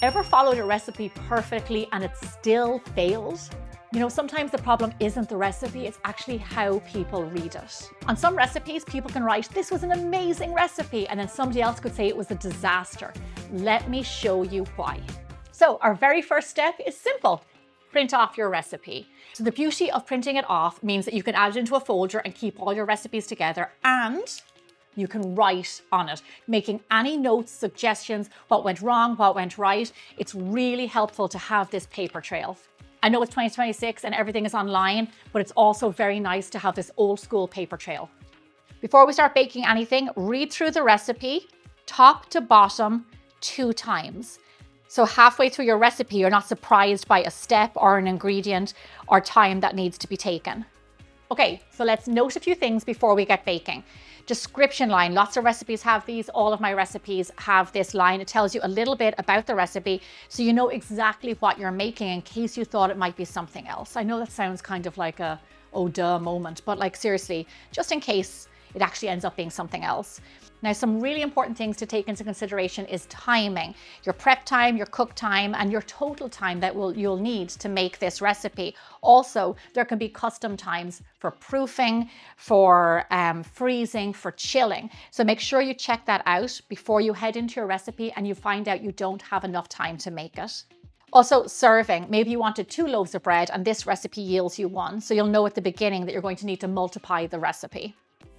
Ever followed a recipe perfectly and it still failed? You know, sometimes the problem isn't the recipe, it's actually how people read it. On some recipes, people can write, "This was an amazing recipe," and then somebody else could say it was a disaster. Let me show you why. So our very first step is simple. Print off your recipe. So the beauty of printing it off means that you can add it into a folder and keep all your recipes together, and you can write on it, making any notes, suggestions, what went wrong, what went right. It's really helpful to have this paper trail. I know it's 2026 and everything is online, but it's also very nice to have this old school paper trail. Before we start baking anything, read through the recipe, top to bottom, 2 times. So halfway through your recipe, you're not surprised by a step or an ingredient or time that needs to be taken. Okay, so let's note a few things before we get baking. Description line, lots of recipes have these. All of my recipes have this line. It tells you a little bit about the recipe so you know exactly what you're making in case you thought it might be something else. I know that sounds kind of like a oh duh moment, but like seriously, just in case it actually ends up being something else. Now, some really important things to take into consideration is timing, your prep time, your cook time, and your total time that you'll need to make this recipe. Also, there can be custom times for proofing, for freezing, for chilling. So make sure you check that out before you head into your recipe and you find out you don't have enough time to make it. Also, serving. Maybe you wanted 2 loaves of bread and this recipe yields you 1. So you'll know at the beginning that you're going to need to multiply the recipe.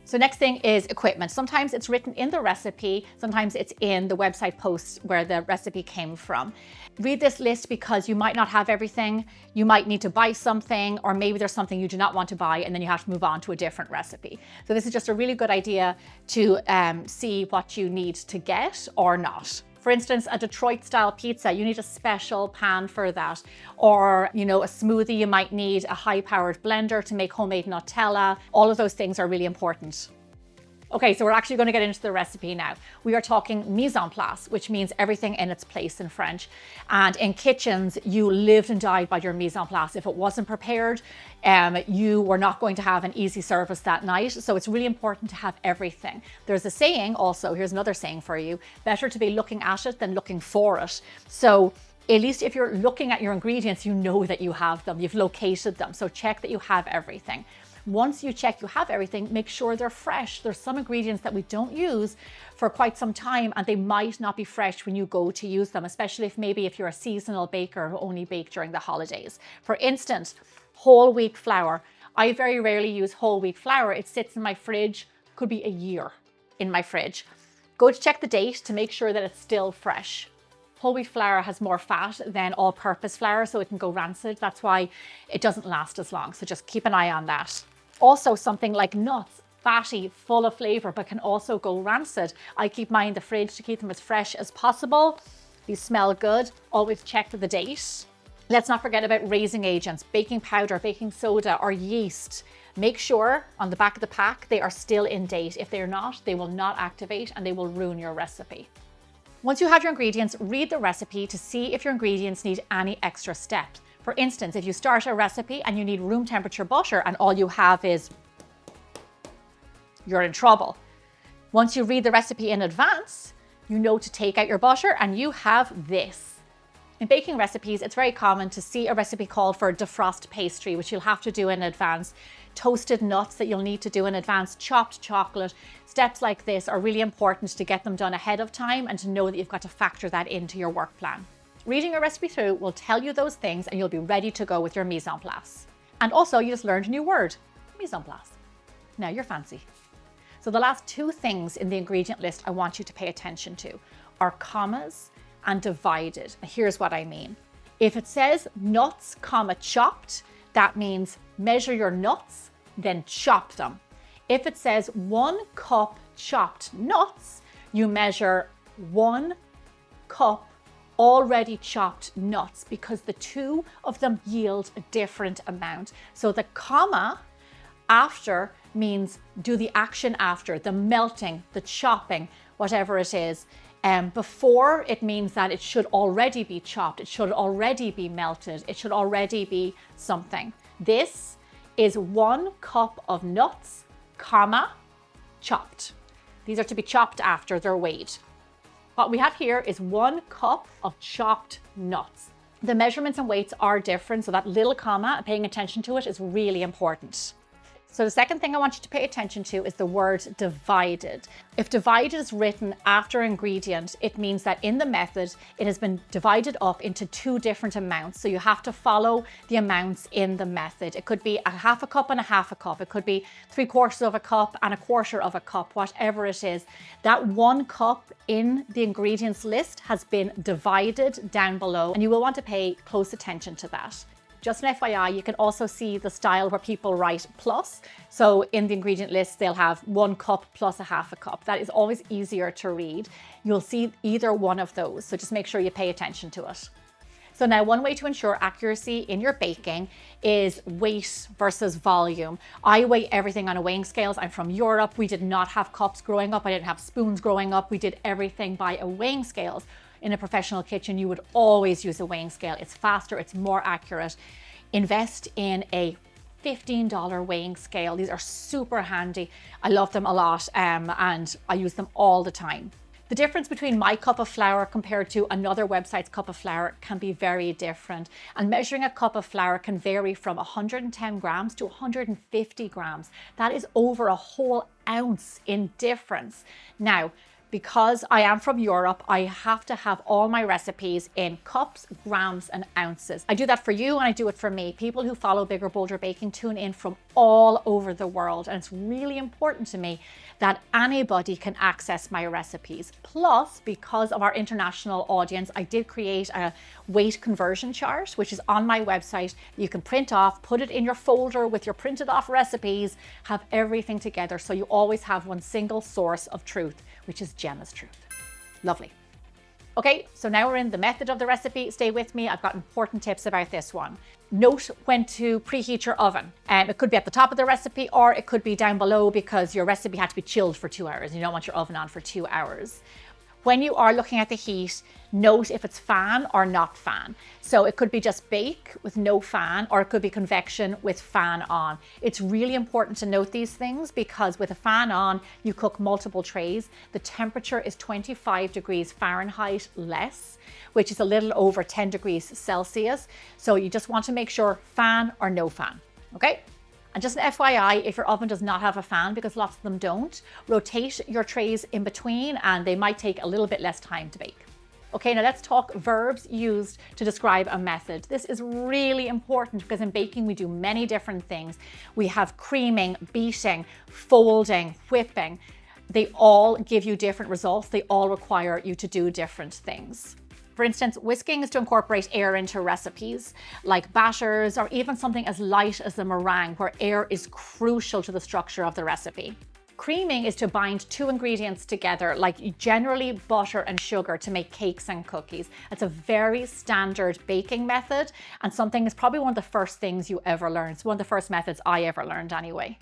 So next thing is equipment. Sometimes it's written in the recipe, sometimes it's in the website posts where the recipe came from. Read this list because you might not have everything, you might need to buy something, or maybe there's something you do not want to buy and then you have to move on to a different recipe. So this is just a really good idea to see what you need to get or not. For instance, a Detroit style pizza, you need a special pan for that. Or, you know, a smoothie, you might need a high powered blender to make homemade Nutella. All of those things are really important. Okay, so we're actually going to get into the recipe now. We are talking mise en place, which means everything in its place in French. And in kitchens, you lived and died by your mise en place. If it wasn't prepared, you were not going to have an easy service that night. So it's really important to have everything. There's a saying also, here's another saying for you, better to be looking at it than looking for it. So at least if you're looking at your ingredients, you know that you have them, you've located them. So check that you have everything. Once you check you have everything, make sure they're fresh. There's some ingredients that we don't use for quite some time and they might not be fresh when you go to use them, especially if you're a seasonal baker who only bake during the holidays. For instance, whole wheat flour. I very rarely use whole wheat flour. It sits in my fridge, could be a year in my fridge. Go to check the date to make sure that it's still fresh. Whole wheat flour has more fat than all-purpose flour, so it can go rancid. That's why it doesn't last as long. So just keep an eye on that. Also, something like nuts, fatty, full of flavor, but can also go rancid. I keep mine in the fridge to keep them as fresh as possible. These smell good. Always check the date. Let's not forget about raising agents, baking powder, baking soda, or yeast. Make sure on the back of the pack they are still in date. If they're not, they will not activate and they will ruin your recipe. Once you have your ingredients, read the recipe to see if your ingredients need any extra steps. For instance, if you start a recipe and you need room temperature butter and all you have is, you're in trouble. Once you read the recipe in advance, you know to take out your butter and you have this. In baking recipes, it's very common to see a recipe called for defrost pastry, which you'll have to do in advance. Toasted nuts that you'll need to do in advance, chopped chocolate. Steps like this are really important to get them done ahead of time and to know that you've got to factor that into your work plan. Reading a recipe through will tell you those things and you'll be ready to go with your mise en place. And also, you just learned a new word, mise en place. Now you're fancy. So the last 2 things in the ingredient list I want you to pay attention to are commas and divided. Here's what I mean. If it says nuts, comma, chopped, that means measure your nuts, then chop them. If it says 1 cup chopped nuts, you measure 1 cup already chopped nuts because the 2 of them yield a different amount. So the comma after means do the action after, the melting, the chopping, whatever it is. Before, it means that it should already be chopped, it should already be melted, it should already be something. This is 1 cup of nuts, comma, chopped. These are to be chopped after they're weighed. What we have here is 1 cup of chopped nuts. The measurements and weights are different, so that little comma, paying attention to it, is really important. So the second thing I want you to pay attention to is the word divided. If divided is written after ingredient, it means that in the method, it has been divided up into 2 different amounts. So you have to follow the amounts in the method. It could be a half a cup and a half a cup. It could be 3/4 of a cup and a 1/4 of a cup, whatever it is. That 1 cup in the ingredients list has been divided down below, and you will want to pay close attention to that. Just an FYI, you can also see the style where people write plus. So in the ingredient list, they'll have 1 cup plus a half a cup. That is always easier to read. You'll see either one of those, so just make sure you pay attention to it. So now one way to ensure accuracy in your baking is weight versus volume. I weigh everything on a weighing scales. I'm from Europe. We did not have cups growing up. I didn't have spoons growing up. We did everything by a weighing scales. In a professional kitchen, you would always use a weighing scale. It's faster, it's more accurate. Invest in a $15 weighing scale. These are super handy. I love them a lot, and I use them all the time. The difference between my cup of flour compared to another website's cup of flour can be very different. And measuring a cup of flour can vary from 110 grams to 150 grams. That is over a whole ounce in difference. Now, because I am from Europe, I have to have all my recipes in cups, grams, and ounces. I do that for you and I do it for me. People who follow Bigger Bolder Baking tune in from all over the world, and it's really important to me that anybody can access my recipes. Plus, because of our international audience, I did create a weight conversion chart, which is on my website. You can print off, put it in your folder with your printed off recipes, have everything together, so you always have one single source of truth, which is Gemma's truth. Lovely. Okay, so now we're in the method of the recipe. Stay with me, I've got important tips about this one. Note when to preheat your oven. It could be at the top of the recipe or it could be down below because your recipe had to be chilled for 2 hours. You don't want your oven on for 2 hours. When you are looking at the heat, note if it's fan or not fan. So it could be just bake with no fan, or it could be convection with fan on. It's really important to note these things because with a fan on, you cook multiple trays. The temperature is 25 degrees Fahrenheit less, which is a little over 10 degrees Celsius. So you just want to make sure fan or no fan, okay? And just an FYI, if your oven does not have a fan, because lots of them don't, rotate your trays in between and they might take a little bit less time to bake. Okay, now let's talk verbs used to describe a method. This is really important because in baking we do many different things. We have creaming, beating, folding, whipping. They all give you different results. They all require you to do different things. For instance, whisking is to incorporate air into recipes like batters or even something as light as the meringue, where air is crucial to the structure of the recipe. Creaming is to bind 2 ingredients together, like generally butter and sugar, to make cakes and cookies. It's a very standard baking method and something is probably one of the first things you ever learned. It's one of the first methods I ever learned anyway.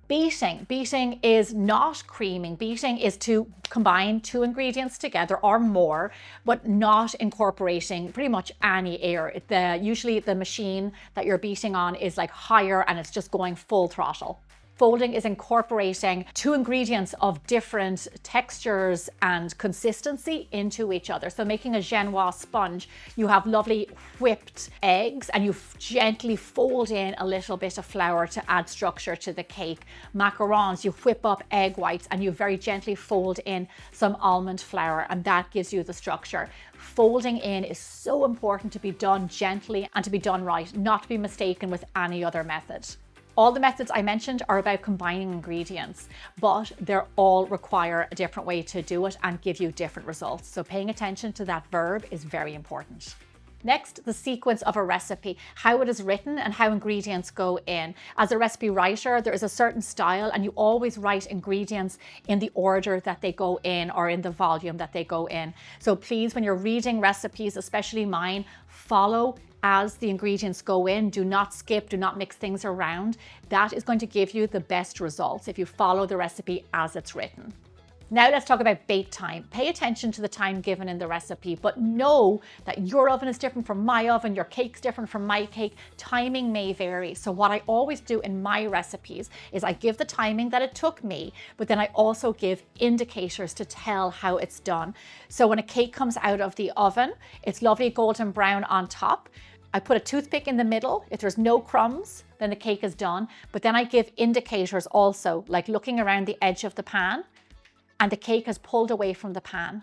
Beating is not creaming. Beating is to combine 2 ingredients together or more, but not incorporating pretty much any air. Usually the machine that you're beating on is like higher and it's just going full throttle. Folding is incorporating 2 ingredients of different textures and consistency into each other. So making a Genoise sponge, you have lovely whipped eggs and you gently fold in a little bit of flour to add structure to the cake. Macarons, you whip up egg whites and you very gently fold in some almond flour, and that gives you the structure. Folding in is so important to be done gently and to be done right, not to be mistaken with any other method. All the methods I mentioned are about combining ingredients, but they all require a different way to do it and give you different results. So paying attention to that verb is very important. Next, the sequence of a recipe, how it is written and how ingredients go in. As a recipe writer, there is a certain style and you always write ingredients in the order that they go in or in the volume that they go in. So please, when you're reading recipes, especially mine, follow as the ingredients go in. Do not skip, do not mix things around. That is going to give you the best results if you follow the recipe as it's written. Now let's talk about bake time. Pay attention to the time given in the recipe, but know that your oven is different from my oven, your cake's different from my cake. Timing may vary. So what I always do in my recipes is I give the timing that it took me, but then I also give indicators to tell how it's done. So when a cake comes out of the oven, it's lovely golden brown on top. I put a toothpick in the middle. If there's no crumbs, then the cake is done. But then I give indicators also, like looking around the edge of the pan, and the cake has pulled away from the pan.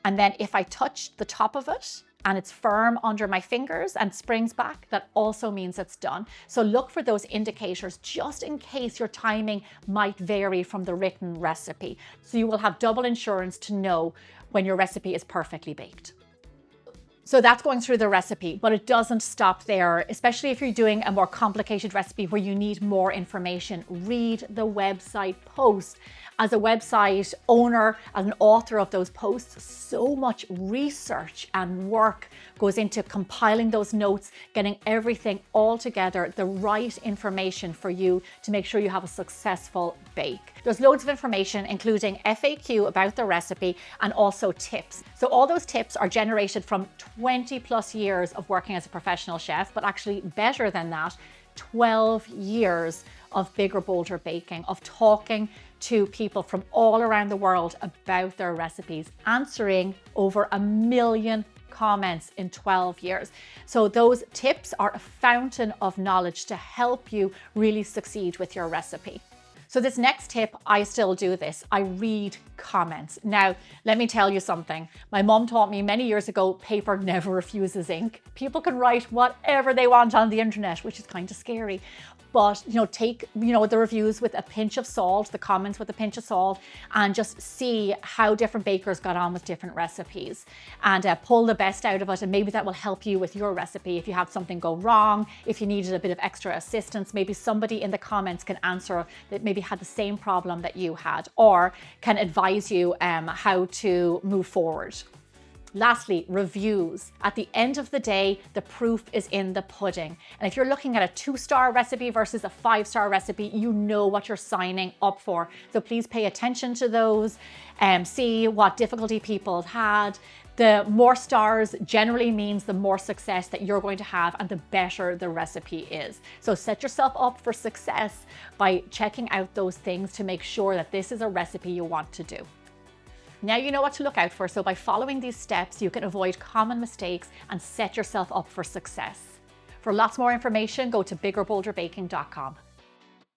And then if I touch the top of it and it's firm under my fingers and springs back, that also means it's done. So look for those indicators just in case your timing might vary from the written recipe. So you will have double insurance to know when your recipe is perfectly baked. So that's going through the recipe, but it doesn't stop there, especially if you're doing a more complicated recipe where you need more information. Read the website post. As a website owner, as an author of those posts, so much research and work goes into compiling those notes, getting everything all together, the right information for you to make sure you have a successful bake. There's loads of information, including FAQ about the recipe and also tips. So all those tips are generated from 20 plus years of working as a professional chef, but actually better than that, 12 years of bigger, bolder baking, of talking to people from all around the world about their recipes, answering over 1 million comments in 12 years. So those tips are a fountain of knowledge to help you really succeed with your recipe. So this next tip, I still do this. I read comments. Now, let me tell you something. My mom taught me many years ago, paper never refuses ink. People can write whatever they want on the internet, which is kind of scary. But, take, the reviews with a pinch of salt, the comments with a pinch of salt, and just see how different bakers got on with different recipes and pull the best out of it. And maybe that will help you with your recipe. If you have something go wrong, if you needed a bit of extra assistance, maybe somebody in the comments can answer that maybe had the same problem that you had, or can advise you how to move forward. Lastly, reviews. At the end of the day, the proof is in the pudding. And if you're looking at a 2-star recipe versus a 5-star recipe, you know what you're signing up for. So please pay attention to those, see what difficulty people had. The more stars generally means the more success that you're going to have and the better the recipe is. So set yourself up for success by checking out those things to make sure that this is a recipe you want to do. Now you know what to look out for, so by following these steps, you can avoid common mistakes and set yourself up for success. For lots more information, go to biggerbolderbaking.com.